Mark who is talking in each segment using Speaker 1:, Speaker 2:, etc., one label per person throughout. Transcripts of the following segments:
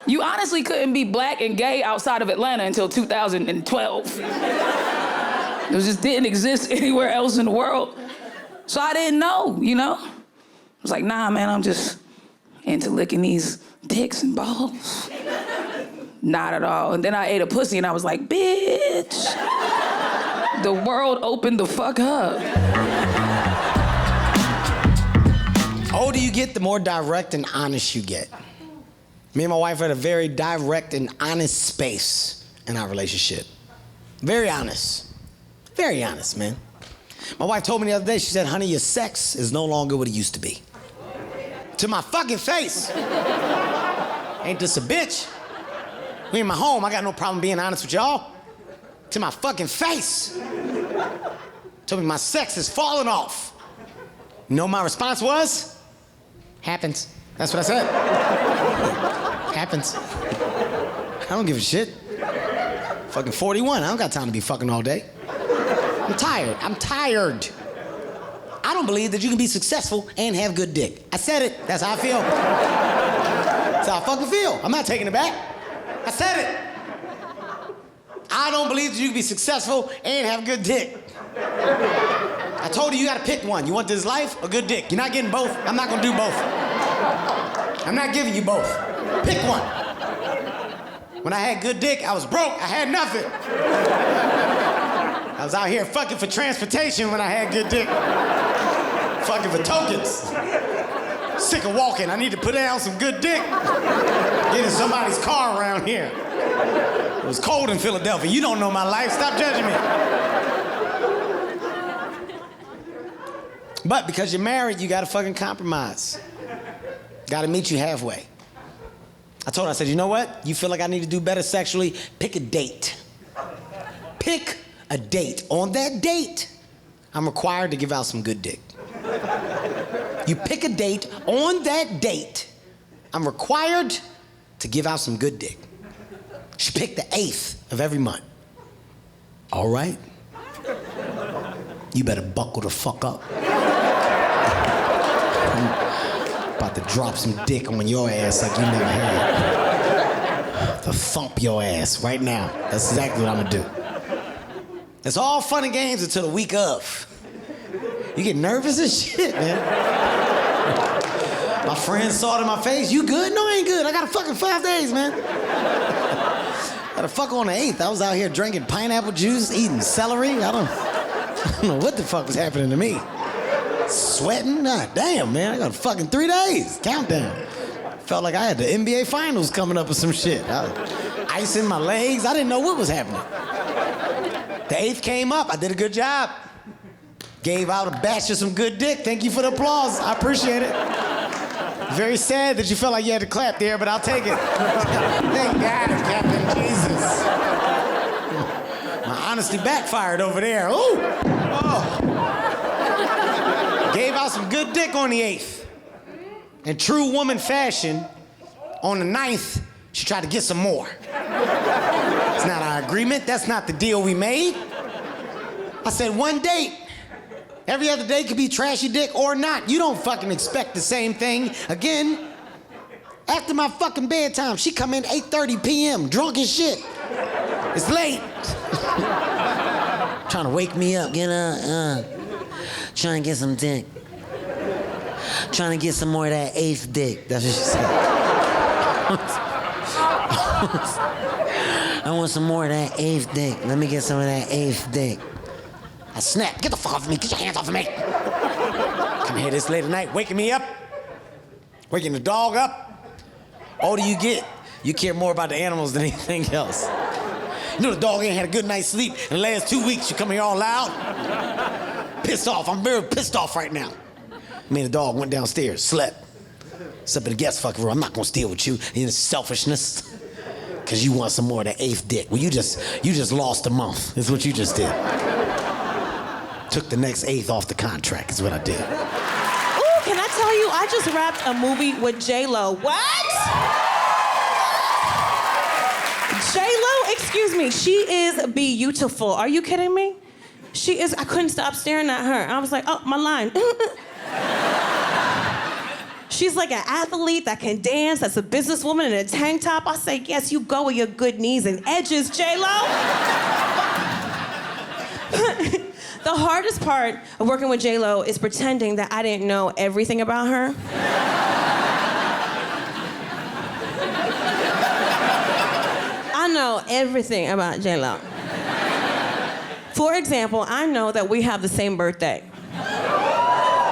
Speaker 1: You honestly couldn't be black and gay outside of Atlanta until 2012. It just didn't exist anywhere else in the world. So I didn't know, you know? I was like, nah, man, I'm just into licking these dicks and balls. Not at all. And then I ate a pussy and I was like, bitch. The world opened the fuck up.
Speaker 2: The older you get, the more direct and honest you get. Me and my wife had a very direct and honest space in our relationship. Very honest. Very honest, man. My wife told me the other day, she said, honey, your sex is no longer what it used to be. To my fucking face. Ain't this a bitch? We in my home, I got no problem being honest with y'all. To my fucking face. Told me my sex is falling off. You know what my response was? Happens. That's what I said. Happens. I don't give a shit. Fucking 41, I don't got time to be fucking all day. I'm tired. I don't believe that you can be successful and have good dick. I said it, that's how I feel. That's how I fucking feel. I'm not taking it back. I said it. I don't believe that you can be successful and have good dick. I told you gotta pick one. You want this life or good dick? You're not getting both. I'm not gonna do both. I'm not giving you both. Pick one. When I had good dick, I was broke. I had nothing. I was out here fucking for transportation when I had good dick. Fucking for tokens. Sick of walking. I need to put down some good dick. Get in somebody's car around here. It was cold in Philadelphia. You don't know my life. Stop judging me. But because you're married, you gotta fucking compromise. Gotta meet you halfway. I told her, I said, you know what? You feel like I need to do better sexually? Pick a date. Pick a date. On that date, I'm required to give out some good dick. You pick a date. On that date, I'm required to give out some good dick. She picked the 8th of every month. All right. You better buckle the fuck up. I'm about to drop some dick on your ass like you never had. To thump your ass right now. That's exactly what I'm gonna do. It's all fun and games until the week of. You get nervous as shit, man. My friends saw it in my face. You good? No, I ain't good. I got a fucking 5 days, man. Got to fuck on the 8th. I was out here drinking pineapple juice, eating celery. I don't know what the fuck was happening to me. Sweating? Nah, damn, man. I got fucking 3 days. Countdown. Felt like I had the NBA Finals coming up or some shit. Ice in my legs. I didn't know what was happening. The 8th came up. I did a good job. Gave out a batch of some good dick. Thank you for the applause. I appreciate it. Very sad that you felt like you had to clap there, but I'll take it. Thank God, Captain Jesus. My honesty backfired over there. Ooh. Oh. Gave out some good dick on the 8th. In true woman fashion, on the 9th, she tried to get some more. It's not our agreement. That's not the deal we made. I said, one date. Every other day could be trashy dick or not. You don't fucking expect the same thing again. After my fucking bedtime, she come in 8:30 p.m., drunk as shit. It's late. Trying to wake me up, get up, trying to get some dick. Trying to get some more of that 8th dick. That's what she said. I want some more of that 8th dick. Let me get some of that 8th dick. I snapped. Get the fuck off of me. Get your hands off of me. Come here this late at night, waking me up. Waking the dog up. Older you get, you care more about the animals than anything else. You know the dog ain't had a good night's sleep in the last 2 weeks. You come here all loud. Pissed off. I'm very pissed off right now. Me and the dog went downstairs, slept. Slept in the guest fucking room. I'm not gonna steal with you in selfishness. Cause you want some more of that 8th dick. Well, you just lost a month. That's what you just did. Took the next 8th off the contract is what I did.
Speaker 3: Ooh, can I tell you, I just wrapped a movie with J-Lo. What? J-Lo, excuse me, she is beautiful. Are you kidding me? She is, I couldn't stop staring at her. I was like, oh, my line. She's like an athlete that can dance, that's a businesswoman in a tank top. I say, yes, you go with your good knees and edges, J-Lo. The hardest part of working with J-Lo is pretending that I didn't know everything about her. I know everything about J-Lo. For example, I know that we have the same birthday.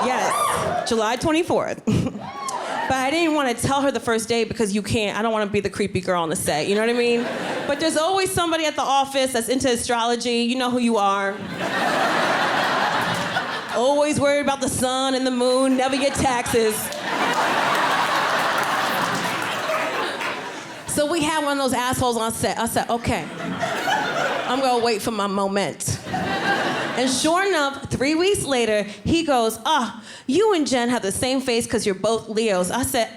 Speaker 3: Yes, July 24th. But I didn't want to tell her the first day because you can't. I don't want to be the creepy girl on the set, you know what I mean? But there's always somebody at the office that's into astrology. You know who you are. Always worried about the sun and the moon, never get taxes. So we had one of those assholes on set. I said, okay, I'm gonna wait for my moment. And sure enough, 3 weeks later, he goes, you and Jen have the same face because you're both Leos. I said,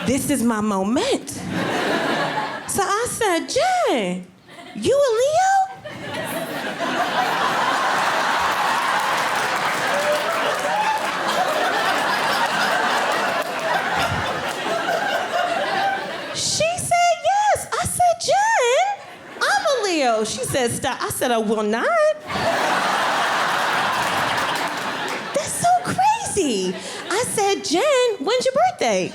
Speaker 3: this is my moment. So I said, Jen, you a Leo? She said yes. I said, Jen, I'm a Leo. She said, stop. I said, I will not. That's so crazy. I said, Jen, when's your birthday?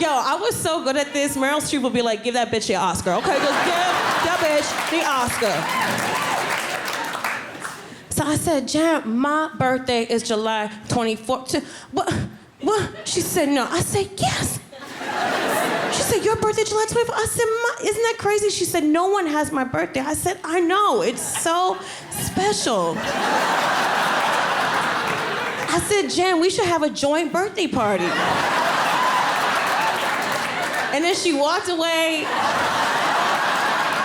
Speaker 3: Yo, I was so good at this. Meryl Streep would be like, give that bitch the Oscar. Okay, just give that bitch the Oscar. So I said, Jen, my birthday is July 24th. What? She said, no. I said, yes. She said, your birthday, July 24th? I said, isn't that crazy? She said, no one has my birthday. I said, I know. It's so special. I said, Jen, we should have a joint birthday party. And then she walked away.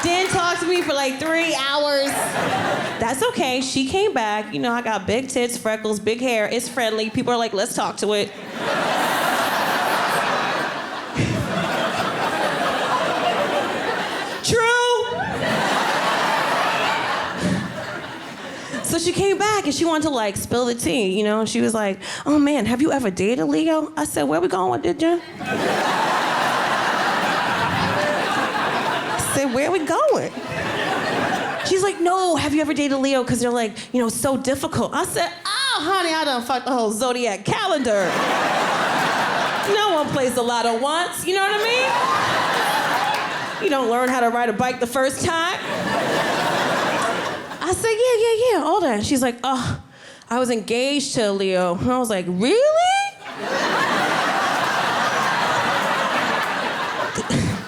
Speaker 3: Didn't talk to me for like 3 hours. That's okay. She came back. You know, I got big tits, freckles, big hair. It's friendly. People are like, let's talk to it. True. So she came back and she wanted to like spill the tea, you know? She was like, oh man, have you ever dated a Leo? I said, where we going with this, Jen? I said, where we going? She's like, no, have you ever dated a Leo? Because they're like, you know, so difficult. I said, oh, honey, I done fucked the whole zodiac calendar. No one plays the lotto once, you know what I mean? You don't learn how to ride a bike the first time. I said, yeah, all that. She's like, oh, I was engaged to a Leo. And I was like, really?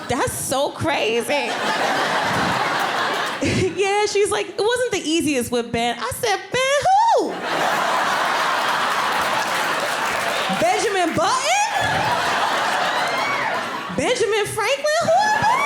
Speaker 3: That's so crazy. Yeah, she's like, it wasn't the easiest with Ben. I said, Ben who? Benjamin Button? Benjamin Franklin? Who Ben?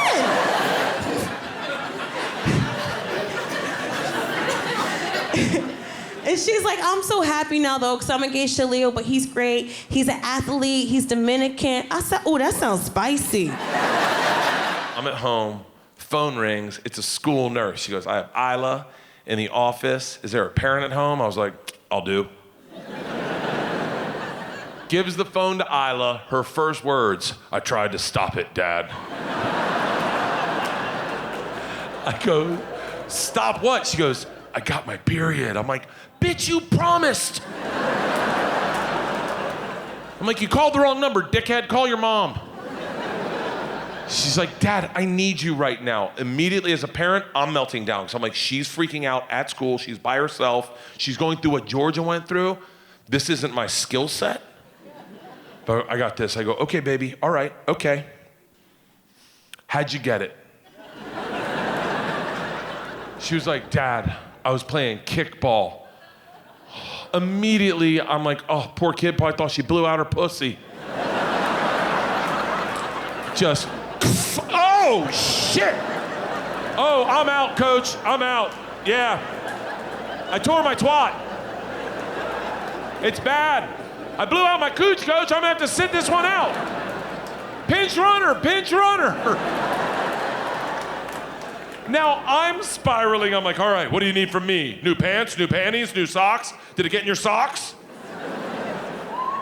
Speaker 3: And she's like, I'm so happy now though, because I'm engaged to Leo, but he's great. He's an athlete, he's Dominican. I said, oh, that sounds spicy.
Speaker 4: I'm at home, phone rings, it's a school nurse. She goes, I have Isla in the office. Is there a parent at home? I was like, I'll do. Gives the phone to Isla, her first words, I tried to stop it, Dad. I go, stop what? She goes, I got my period. I'm like, bitch, you promised. I'm like, you called the wrong number, dickhead, call your mom. She's like, Dad, I need you right now. Immediately as a parent, I'm melting down. So I'm like, she's freaking out at school. She's by herself. She's going through what Georgia went through. This isn't my skill set. But I got this. I go, okay, baby. All right, okay. How'd you get it? She was like, Dad, I was playing kickball. Immediately, I'm like, oh, poor kid probably thought she blew out her pussy. Just, oh, shit. Oh, I'm out, coach. I'm out. Yeah. I tore my twat. It's bad. I blew out my cooch, coach. I'm gonna have to sit this one out. Pinch runner, pinch runner. Now I'm spiraling. I'm like, all right, what do you need from me? New pants, new panties, new socks? Did it get in your socks?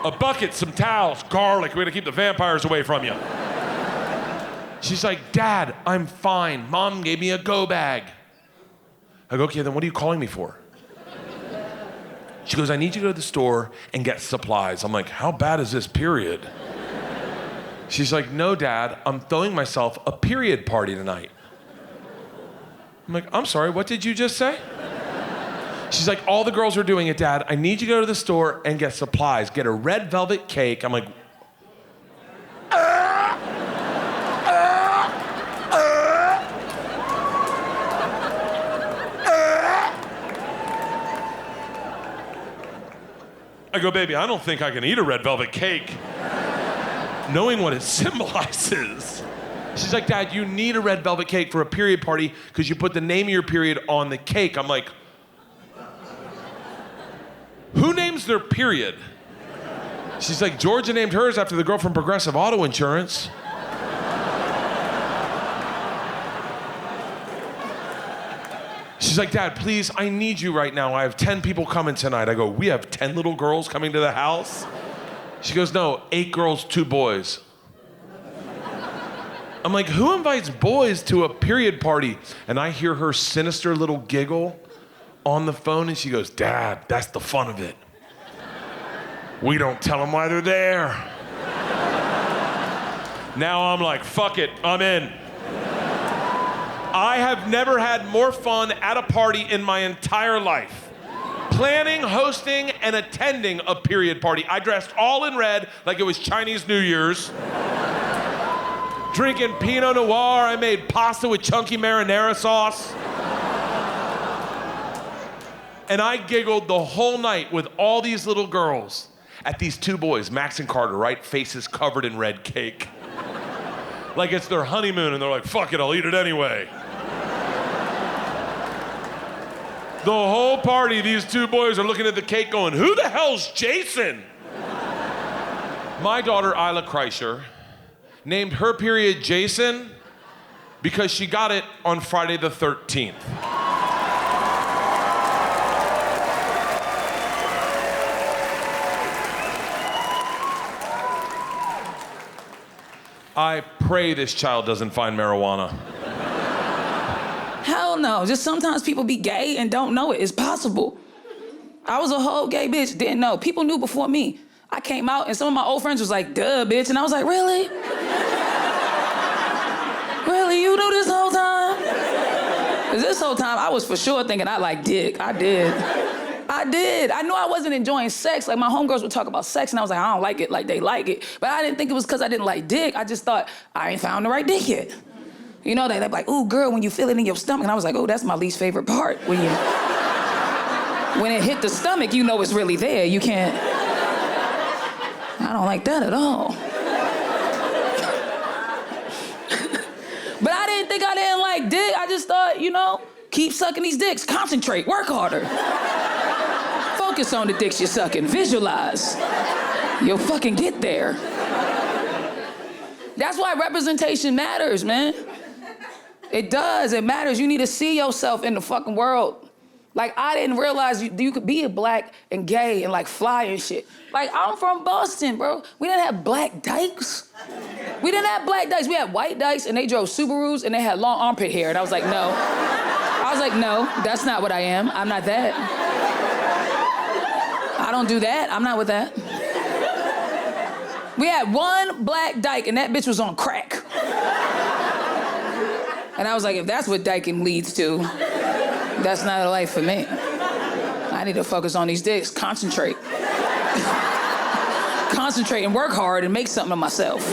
Speaker 4: A bucket, some towels, garlic. We're gonna keep the vampires away from you. She's like, Dad, I'm fine. Mom gave me a go bag. I go, okay, then what are you calling me for? She goes, I need you to go to the store and get supplies. I'm like, how bad is this period? She's like, no, Dad, I'm throwing myself a period party tonight. I'm like, I'm sorry, what did you just say? She's like, all the girls are doing it, Dad. I need you to go to the store and get supplies. Get a red velvet cake. I'm like, I go, baby, I don't think I can eat a red velvet cake, knowing what it symbolizes. She's like, Dad, you need a red velvet cake for a period party because you put the name of your period on the cake. I'm like, who names their period? She's like, Georgia named hers after the girl from Progressive Auto Insurance. She's like, Dad, please, I need you right now. I have 10 people coming tonight. I go, we have 10 little girls coming to the house? She goes, no, 8 girls, 2 boys. I'm like, who invites boys to a period party? And I hear her sinister little giggle on the phone, and she goes, Dad, that's the fun of it. We don't tell them why they're there. Now I'm like, fuck it, I'm in. I have never had more fun at a party in my entire life. Planning, hosting, and attending a period party. I dressed all in red like it was Chinese New Year's. Drinking Pinot Noir. I made pasta with chunky marinara sauce. And I giggled the whole night with all these little girls at these 2 boys, Max and Carter, right? Faces covered in red cake. Like it's their honeymoon, and they're like, fuck it, I'll eat it anyway. The whole party, these 2 boys are looking at the cake going, who the hell's Jason? My daughter, Isla Kreischer, named her period Jason because she got it on Friday the 13th. I pray this child doesn't find marijuana.
Speaker 1: Hell no. Just sometimes people be gay and don't know it. It's possible. I was a whole gay bitch, didn't know. People knew before me. I came out and some of my old friends was like, duh, bitch. And I was like, really? Really, you knew this whole time? 'Cause this whole time I was for sure thinking I like dick. I did. I knew I wasn't enjoying sex. Like my homegirls would talk about sex and I was like, I don't like it like they like it. But I didn't think it was because I didn't like dick. I just thought, I ain't found the right dick yet. You know, they'd be like, ooh, girl, when you feel it in your stomach. And I was like, oh, that's my least favorite part. When it hit the stomach, you know it's really there. You can't, I don't like that at all. But I didn't think I didn't like dick. I just thought, you know, keep sucking these dicks. Concentrate, work harder. Focus on the dicks you're sucking. Visualize. You'll fucking get there. That's why representation matters, man. It does, it matters. You need to see yourself in the fucking world. Like, I didn't realize you could be a black and gay and like fly and shit. Like, I'm from Boston, bro. We didn't have black dykes. We didn't have black dykes. We had white dykes and they drove Subarus and they had long armpit hair. And I was like, no. No, that's not what I am. I'm not that. I don't do that. I'm not with that. We had one black dyke and that bitch was on crack. And I was like, if that's what dyking leads to, that's not a life for me. I need to focus on these dicks, concentrate. Concentrate and work hard and make something of myself.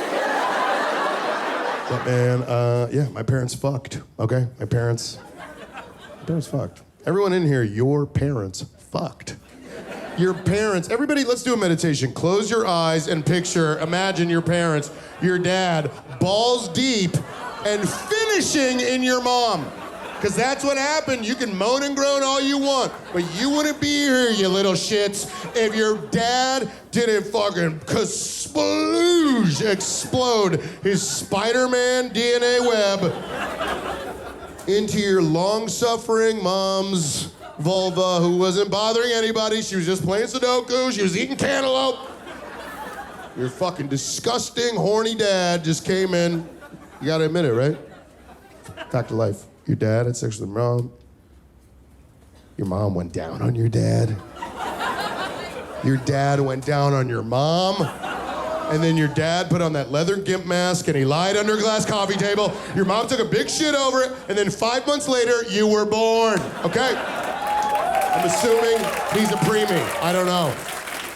Speaker 5: But man, yeah, my parents fucked, okay? My parents fucked. Everyone in here, your parents fucked. Your parents, everybody, let's do a meditation. Close your eyes and imagine your parents, your dad, balls deep and finishing in your mom. Because that's what happened. You can moan and groan all you want, but you wouldn't be here, you little shits, if your dad didn't fucking explode his Spider-Man DNA web into your long-suffering mom's vulva who wasn't bothering anybody. She was just playing Sudoku. She was eating cantaloupe. Your fucking disgusting, horny dad just came in. You gotta admit it, right? Fact of life. Your dad had sex with your mom. Your mom went down on your dad. Your dad went down on your mom. And then your dad put on that leather gimp mask and he lied under a glass coffee table. Your mom took a big shit over it, and then 5 months later, you were born, okay? I'm assuming he's a preemie. I don't know.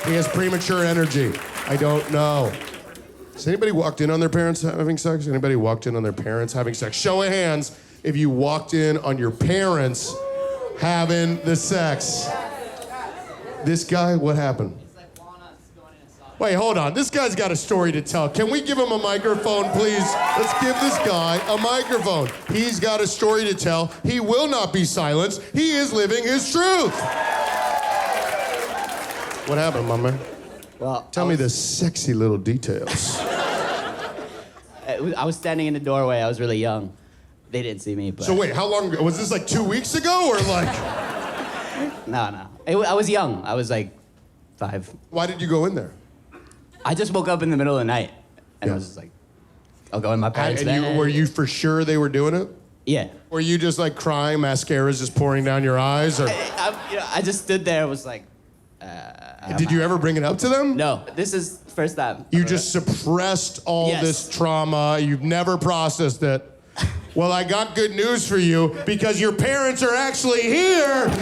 Speaker 5: He has premature energy. I don't know. Has anybody walked in on their parents having sex? Anybody walked in on their parents having sex? Show of hands if you walked in on your parents having the sex. This guy, what happened? Wait, hold on. This guy's got a story to tell. Can we give him a microphone, please? Let's give this guy a microphone. He's got a story to tell. He will not be silenced. He is living his truth. What happened, my man?
Speaker 6: Well,
Speaker 5: Tell me the sexy little details.
Speaker 6: I was standing in the doorway. I was really young. They didn't see me, but...
Speaker 5: So wait, how long ago? Was this like 2 weeks ago or like...
Speaker 6: No. I was young. I was like 5.
Speaker 5: Why did you go in there?
Speaker 6: I just woke up in the middle of the night, and I was just like, I'll go in my parents' bed.
Speaker 5: Were you for sure they were doing it?
Speaker 6: Yeah.
Speaker 5: Were you just like crying, mascara's just pouring down your eyes, or...
Speaker 6: I just stood there and was like...
Speaker 5: Did you ever bring it up to them?
Speaker 6: No, this is first time.
Speaker 5: You just suppressed all
Speaker 6: Yes.
Speaker 5: this trauma. You've never processed it. Well, I got good news for you because your parents are actually here. Please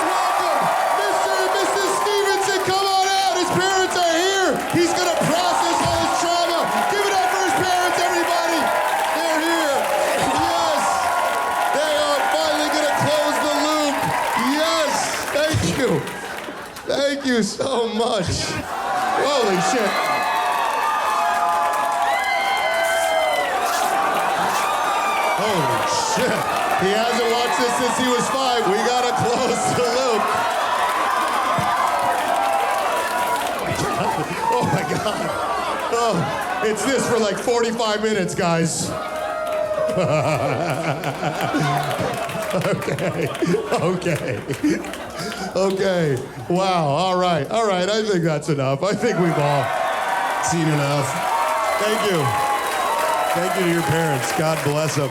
Speaker 5: welcome Mr. and Mrs. Stevenson. Come on out. His parents are here. He's going to process all his trauma. Give it up for his parents, everybody. They're here. Yes. They are finally going to close the loop. Yes. Thank you. Thank you so much. Holy shit. Holy shit. He hasn't watched this since he was 5. We gotta close the loop. Oh my God. Oh, it's this for like 45 minutes, guys. Okay. Wow. All right. I think that's enough. I think we've all seen enough. Thank you. Thank you to your parents. God bless them.